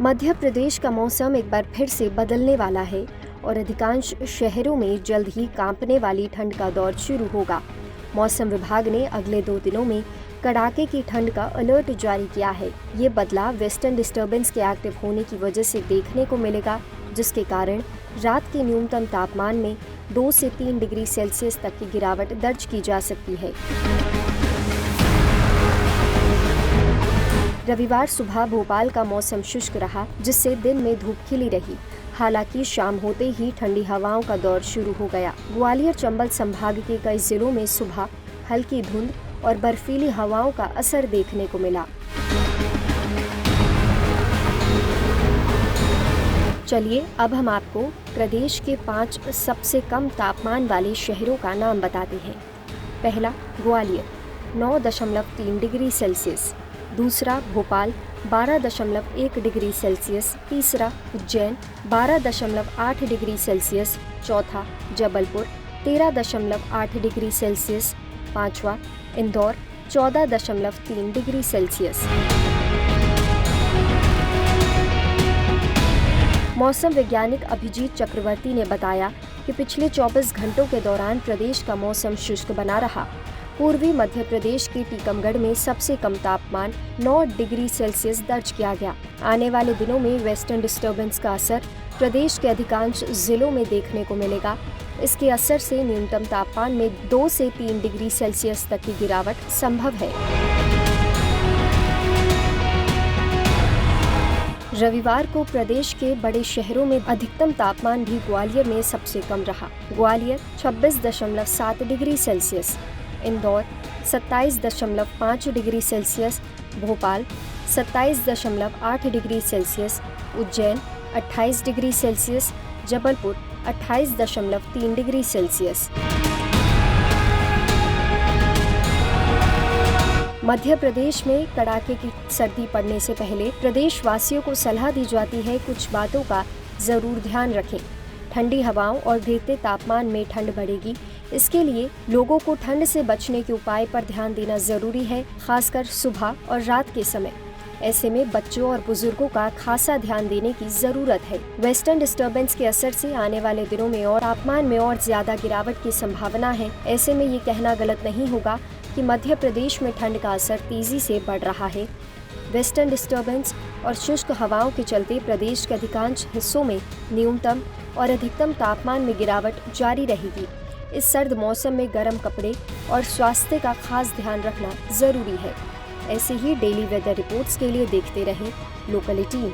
मध्य प्रदेश का मौसम एक बार फिर से बदलने वाला है और अधिकांश शहरों में जल्द ही कांपने वाली ठंड का दौर शुरू होगा। मौसम विभाग ने अगले 2 दिनों में कड़ाके की ठंड का अलर्ट जारी किया है। ये बदलाव वेस्टर्न डिस्टर्बेंस के एक्टिव होने की वजह से देखने को मिलेगा, जिसके कारण रात के न्यूनतम तापमान में 2 से 3 डिग्री सेल्सियस तक की गिरावट दर्ज की जा सकती है। रविवार सुबह भोपाल का मौसम शुष्क रहा, जिससे दिन में धूप खिली रही। हालांकि शाम होते ही ठंडी हवाओं का दौर शुरू हो गया। ग्वालियर चंबल संभाग के कई जिलों में सुबह हल्की धुंध और बर्फीली हवाओं का असर देखने को मिला। चलिए अब हम आपको प्रदेश के 5 सबसे कम तापमान वाले शहरों का नाम बताते हैं। पहला ग्वालियर 9.3 डिग्री सेल्सियस, दूसरा भोपाल 12.1 डिग्री सेल्सियस, तीसरा उज्जैन 12.8 डिग्री सेल्सियस, चौथा जबलपुर 13.8 डिग्री सेल्सियस, पांचवा इंदौर 14.3 डिग्री सेल्सियस। मौसम वैज्ञानिक अभिजीत चक्रवर्ती ने बताया कि पिछले 24 घंटों के दौरान प्रदेश का मौसम शुष्क बना रहा। पूर्वी मध्य प्रदेश के टीकमगढ़ में सबसे कम तापमान 9 डिग्री सेल्सियस दर्ज किया गया। आने वाले दिनों में वेस्टर्न डिस्टर्बेंस का असर प्रदेश के अधिकांश जिलों में देखने को मिलेगा। इसके असर से न्यूनतम तापमान में 2 से 3 डिग्री सेल्सियस तक की गिरावट संभव है। रविवार को प्रदेश के बड़े शहरों में अधिकतम तापमान भी ग्वालियर में सबसे कम रहा। Gwalior 26.7 degree Celsius, Indore 27.5 degree Celsius, Bhopal 27.8 degree Celsius, Ujjain 28 degree Celsius, Jabalpur 28.3 degree Celsius. Madhya Pradesh में कड़ाके की सर्दी पड़ने से पहले प्रदेशवासियों को सलाह दी जाती है, कुछ बातों का जरूर ध्यान रखें। ठंडी हवाओं और गिरते तापमान में ठंड बढ़ेगी, इसके लिए लोगों को ठंड से बचने के उपाय पर ध्यान देना जरूरी है, खासकर सुबह और रात के समय। ऐसे में बच्चों और बुजुर्गों का खासा ध्यान देने की जरूरत है। वेस्टर्न डिस्टर्बेंस के असर से आने वाले दिनों में और तापमान में और ज्यादा गिरावट की संभावना है। ऐसे में ये कहना गलत नहीं होगा कि मध्य प्रदेश में ठंड का असर तेजी से बढ़ रहा है। वेस्टर्न डिस्टर्बेंस और शुष्क हवाओं के चलते प्रदेश के अधिकांश हिस्सों में न्यूनतम और अधिकतम तापमान में गिरावट जारी रहेगी। इस सर्द मौसम में गर्म कपड़े और स्वास्थ्य का खास ध्यान रखना जरूरी है। ऐसे ही डेली वेदर रिपोर्ट्स के लिए देखते रहें लोकल 18।